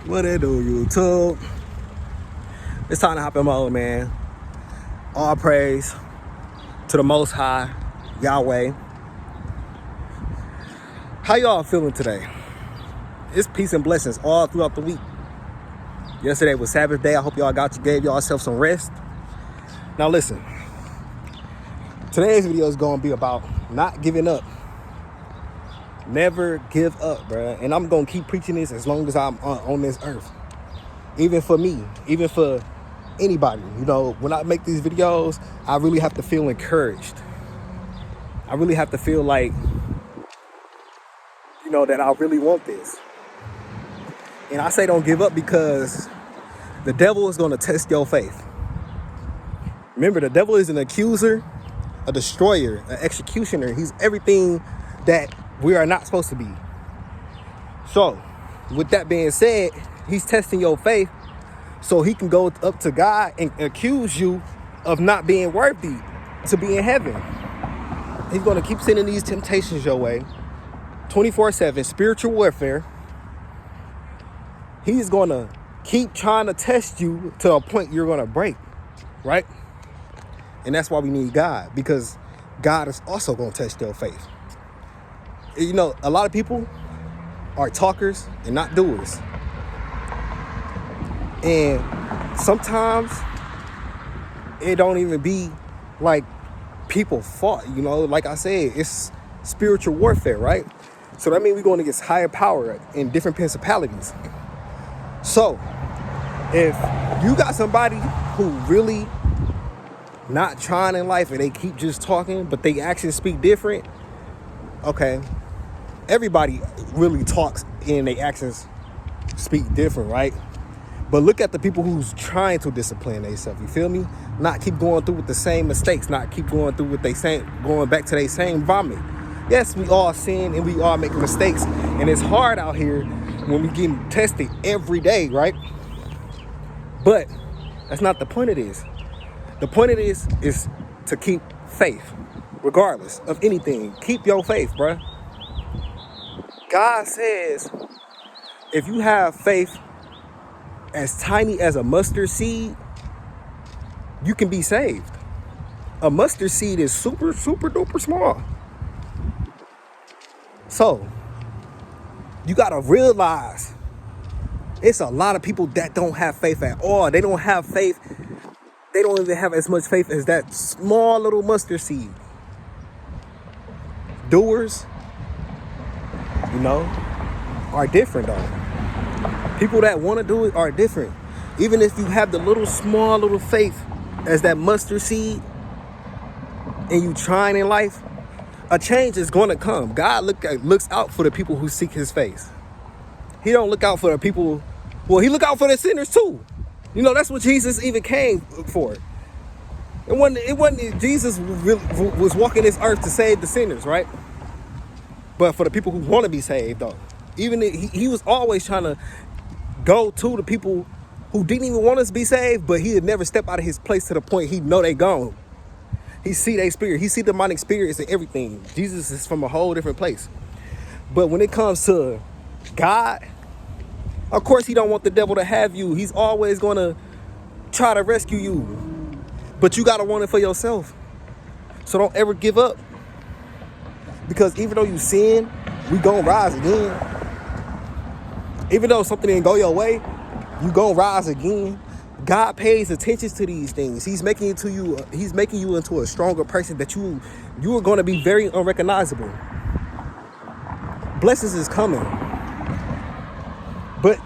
What it do, YouTube? It's time to hop in mode, man. All praise to the Most High, Yahweh. How y'all feeling today? It's peace and blessings all throughout the week. Yesterday was Sabbath day. I hope y'all gave yourself some rest. Now listen, today's video is going to be about not giving up. Never give up, bruh. And I'm going to keep preaching this as long as I'm on this earth. Even for me, even for anybody. You know, when I make these videos, I really have to feel encouraged. I really have to feel like, you know, that I really want this. And I say don't give up because the devil is going to test your faith. Remember, the devil is an accuser, a destroyer, an executioner. He's everything that we are not supposed to be. So, with that being said, he's testing your faith so he can go up to God and accuse you of not being worthy to be in heaven. He's going to keep sending these temptations your way, 24/7, spiritual warfare. He's going to keep trying to test you to a point you're going to break, right? And that's why we need God, because God is also going to test your faith. You know, a lot of people are talkers and not doers. And sometimes it don't even be like people fought, you know, like I said, it's spiritual warfare, right? So that means we're going against higher power in different principalities. So if you got somebody who really not trying in life and they keep just talking, but they actions speak different, okay, everybody really talks and their actions speak different, right? But look at the people who's trying to discipline themselves, you feel me? Not keep going through with the same mistakes, not keep going through with going back to their same vomit. Yes, we all sin and we all make mistakes, and it's hard out here when we getting tested every day, right? But that's not the point of this. The point of this is to keep faith, regardless of anything. Keep your faith, bruh. God says, if you have faith as tiny as a mustard seed, you can be saved. A mustard seed is super, super duper small. So, you gotta realize it's a lot of people that don't have faith at all. They don't have faith. They don't even have as much faith as that small little mustard seed. Doers, you know, are different though. People that want to do it are different. Even if you have the small little faith as that mustard seed and you trying in life, a change is going to come. God looks out for the people who seek his face. He don't look out for the people, well, he look out for the sinners too. You know, that's what Jesus even came for. It wasn't Jesus was walking this earth to save the sinners, right? But for the people who want to be saved, though. Even he was always trying to go to the people who didn't even want us to be saved, but he would never step out of his place to the point he know they gone. He see their spirit. He see demonic spirits and everything. Jesus is from a whole different place. But when it comes to God, of course he don't want the devil to have you. He's always going to try to rescue you. But you got to want it for yourself. So don't ever give up. Because even though you sin, we going to rise again. Even though something didn't go your way, you going to rise again. God pays attention to these things. He's making you into a stronger person that you are going to be very unrecognizable. Blessings is coming. But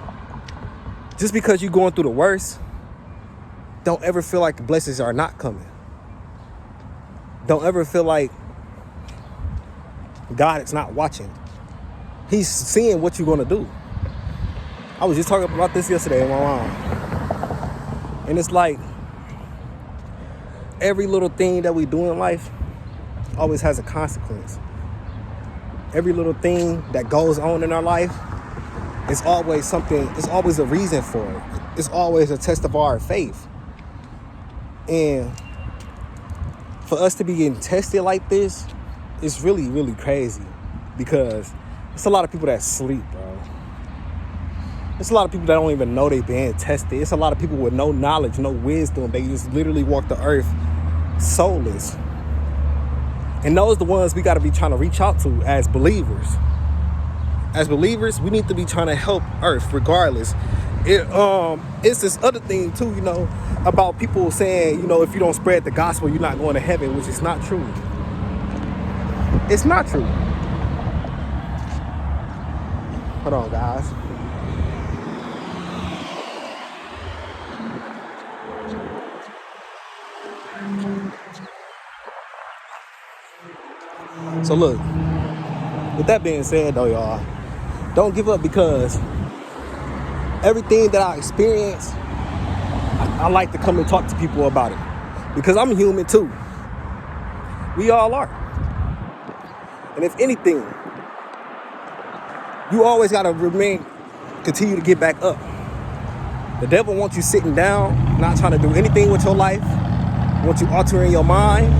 just because you're going through the worst, don't ever feel like the blessings are not coming. Don't ever feel like God is not watching. He's seeing what you're going to do. I was just talking about this yesterday with my mom. And it's like every little thing that we do in life always has a consequence. Every little thing that goes on in our life is always something, it's always a reason for it. It's always a test of our faith. And for us to be getting tested like this, it's really, really crazy because it's a lot of people that sleep, bro. It's a lot of people that don't even know they being tested. It's a lot of people with no knowledge, no wisdom. They just literally walk the earth soulless. And those are the ones we got to be trying to reach out to as believers. As believers, we need to be trying to help earth regardless. It's this other thing too, about people saying, if you don't spread the gospel, you're not going to heaven, which is not true. It's not true. Hold on, guys. So look, with that being said though, y'all, don't give up, because everything that I experience, I like to come and talk to people about it, because I'm human too. We all are. And if anything, you always got to continue to get back up. The devil wants you sitting down, not trying to do anything with your life, wants you altering your mind,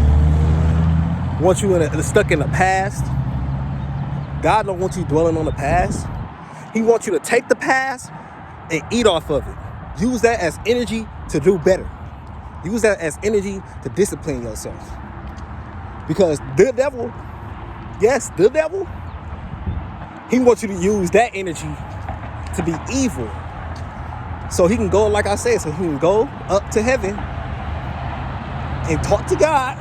wants you stuck in the past. God don't want you dwelling on the past. He wants you to take the past and eat off of it. Use that as energy to do better. Use that as energy to discipline yourself. Because the devil, he wants you to use that energy to be evil. So he can go, like I said, he can go up to heaven and talk to God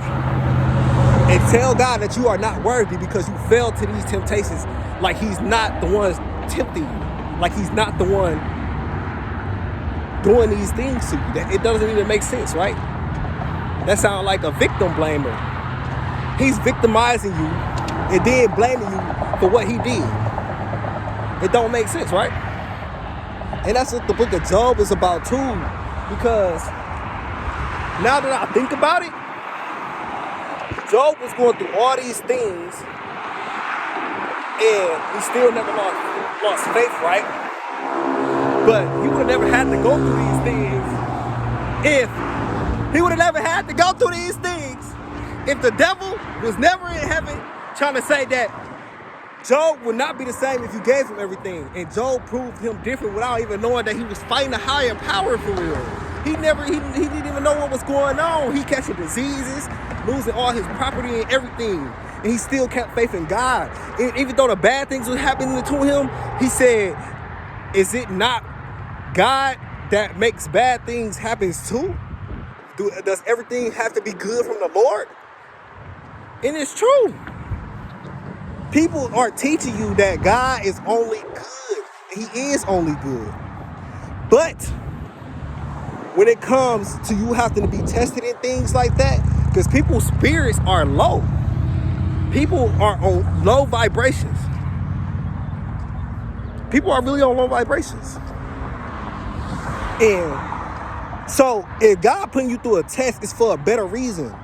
and tell God that you are not worthy because you fell to these temptations, like he's not the one tempting you, like he's not the one doing these things to you. It doesn't even make sense, right? That sounds like a victim blamer. He's victimizing you and then blaming you for what he did. It don't make sense, right? And that's what the book of Job is about too, because now that I think about it, Job was going through all these things and he still never lost faith, right? But he would have never had to go through these things if the devil was never in heaven trying to say that Job would not be the same if you gave him everything. And Job proved him different without even knowing that he was fighting a higher power for real. He didn't even know what was going on. He catching diseases, losing all his property and everything. And he still kept faith in God. And even though the bad things were happening to him, he said, is it not God that makes bad things happen too? Does everything have to be good from the Lord? And it's true. People are teaching you that God is only good. He is only good. But when it comes to you having to be tested in things like that, because people's spirits are low. People are on low vibrations. People are really on low vibrations. And so if God putting you through a test, it's for a better reason.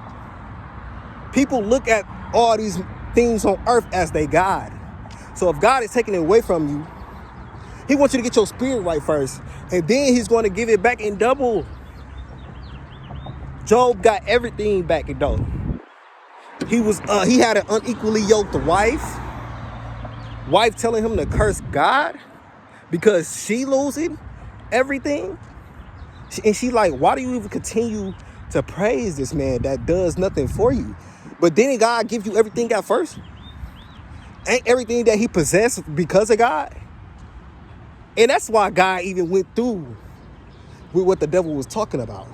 People look at all these things on earth as they God. So if God is taking it away from you, he wants you to get your spirit right first, and then he's going to give it back in double. Job got everything back in double. He had an unequally yoked wife telling him to curse God because she losing everything. And she like, why do you even continue to praise this man that does nothing for you? But didn't God give you everything at first? Ain't everything that he possessed because of God? And that's why God even went through with what the devil was talking about.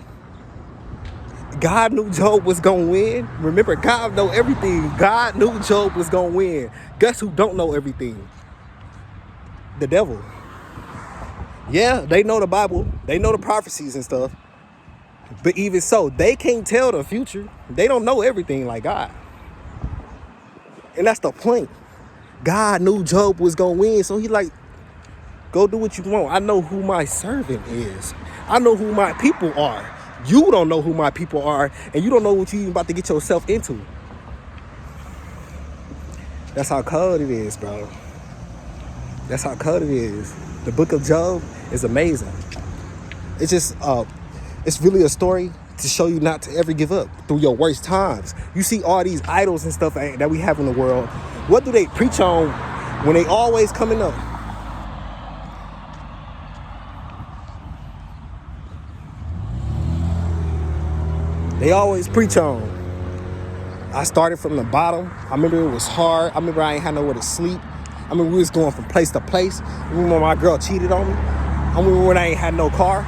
God knew Job was going to win. Remember, God know everything. God knew Job was going to win. Guess who don't know everything? The devil. Yeah, they know the Bible. They know the prophecies and stuff. But even so, they can't tell the future. They don't know everything like God. And that's the point. God knew Job was going to win. So he like, go do what you want. I know who my servant is. I know who my people are. You don't know who my people are. And you don't know what you even about to get yourself into. That's how cold it is, bro. That's how cold it is. The book of Job is amazing. It's just, it's really a story to show you not to ever give up through your worst times. You see all these idols and stuff that we have in the world. What do they preach on when they always coming up? They always preach on. I started from the bottom. I remember it was hard. I remember I ain't had nowhere to sleep. I remember we was going from place to place. I remember when my girl cheated on me. I remember when I ain't had no car.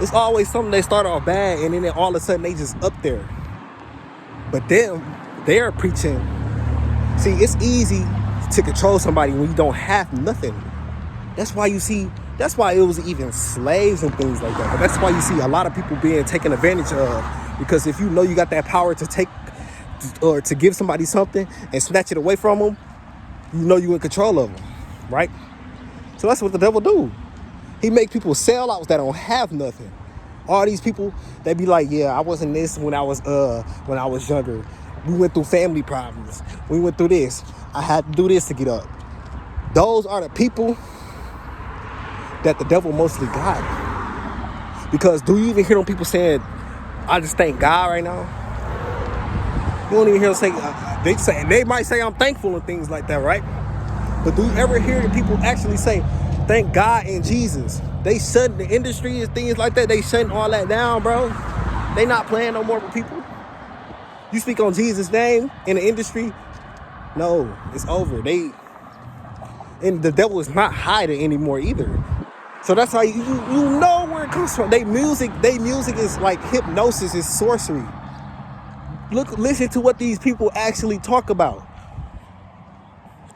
It's always something they start off bad and then all of a sudden they just up there. But them, they're preaching. See, it's easy to control somebody when you don't have nothing. That's why it was even slaves and things like that. But that's why you see a lot of people being taken advantage of. Because if you know you got that power to take or to give somebody something and snatch it away from them, you know you in control of them, right? So that's what the devil do. He make people sellouts that don't have nothing. All these people, they be like, yeah, I wasn't this when I was younger. We went through family problems. We went through this. I had to do this to get up. Those are the people that the devil mostly got. Because do you even hear them people saying, I just thank God right now? You don't even hear them say, they might say I'm thankful and things like that, right? But do you ever hear the people actually say, thank God and Jesus? They shutting the industry and things like that. They shutting all that down, bro. They not playing no more with people. You speak on Jesus' name in the industry, no, it's over. And the devil is not hiding anymore either. So that's how you know where it comes from. They music is like hypnosis, is sorcery. Listen to what these people actually talk about.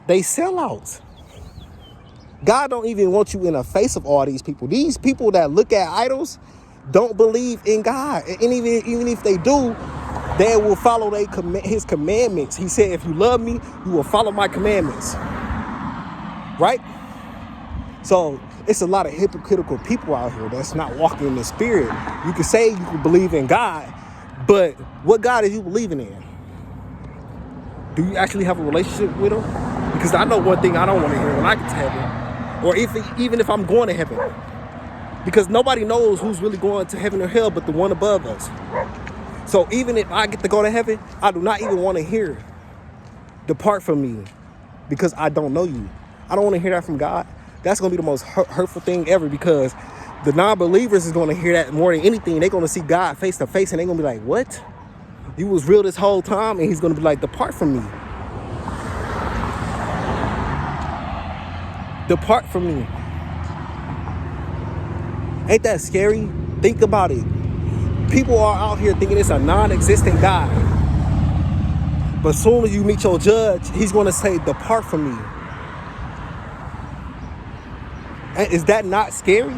They sell out. God don't even want you in the face of all these people. These people that look at idols don't believe in God. And even if they do, they will follow his commandments. He said, if you love me, you will follow my commandments. Right? So it's a lot of hypocritical people out here that's not walking in the spirit. You can say you can believe in God, but what God are you believing in? Do you actually have a relationship with him? Because I know one thing I don't want to hear when I get to heaven, or even if I'm going to heaven, because nobody knows who's really going to heaven or hell but the one above us. So even if I get to go to heaven, I do not even want to hear, depart from me, because I don't know you. I don't want to hear that from God. That's going to be the most hurtful thing ever, because the non-believers is going to hear that more than anything. They're going to see God face to face and they're going to be like, what? You was real this whole time? And he's going to be like, depart from me. Depart from me. Ain't that scary? Think about it. People are out here thinking it's a non-existent God. But as soon as you meet your judge, he's going to say, depart from me. And is that not scary?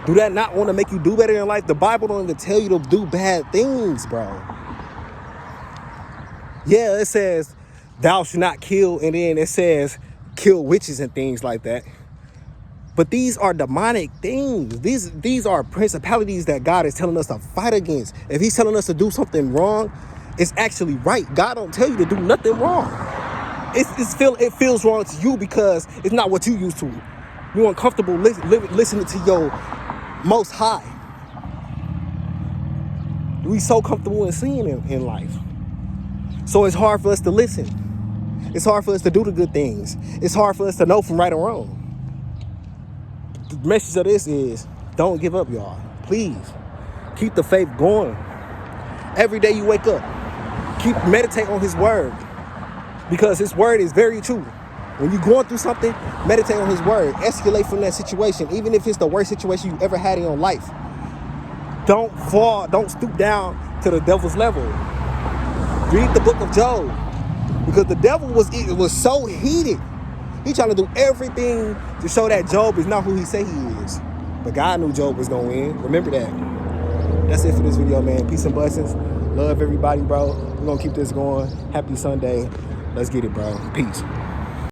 Do that not want to make you do better in life? The Bible don't even tell you to do bad things, bro. Yeah, it says, thou shalt not kill, and then it says, kill witches and things like that. But these are demonic things. These are principalities that God is telling us to fight against. If he's telling us to do something wrong, it's actually right. God don't tell you to do nothing wrong. It feels wrong to you because it's not what you used to. You're uncomfortable listening to your Most High. We so comfortable in seeing him in life. So it's hard for us to listen. It's hard for us to do the good things. It's hard for us to know from right or wrong. The message of this is, don't give up, y'all. Please, keep the faith going. Every day you wake up, meditate on his word. Because his word is very true. When you're going through something, meditate on his word. Escalate from that situation, even if it's the worst situation you ever had in your life. Don't fall, don't stoop down to the devil's level. Read the book of Job. Because the devil was so heated. He trying to do everything to show that Job is not who he say he is. But God knew Job was going to win. Remember that. That's it for this video, man. Peace and blessings. Love everybody, bro. We're going to keep this going. Happy Sunday. Let's get it, bro. Peace.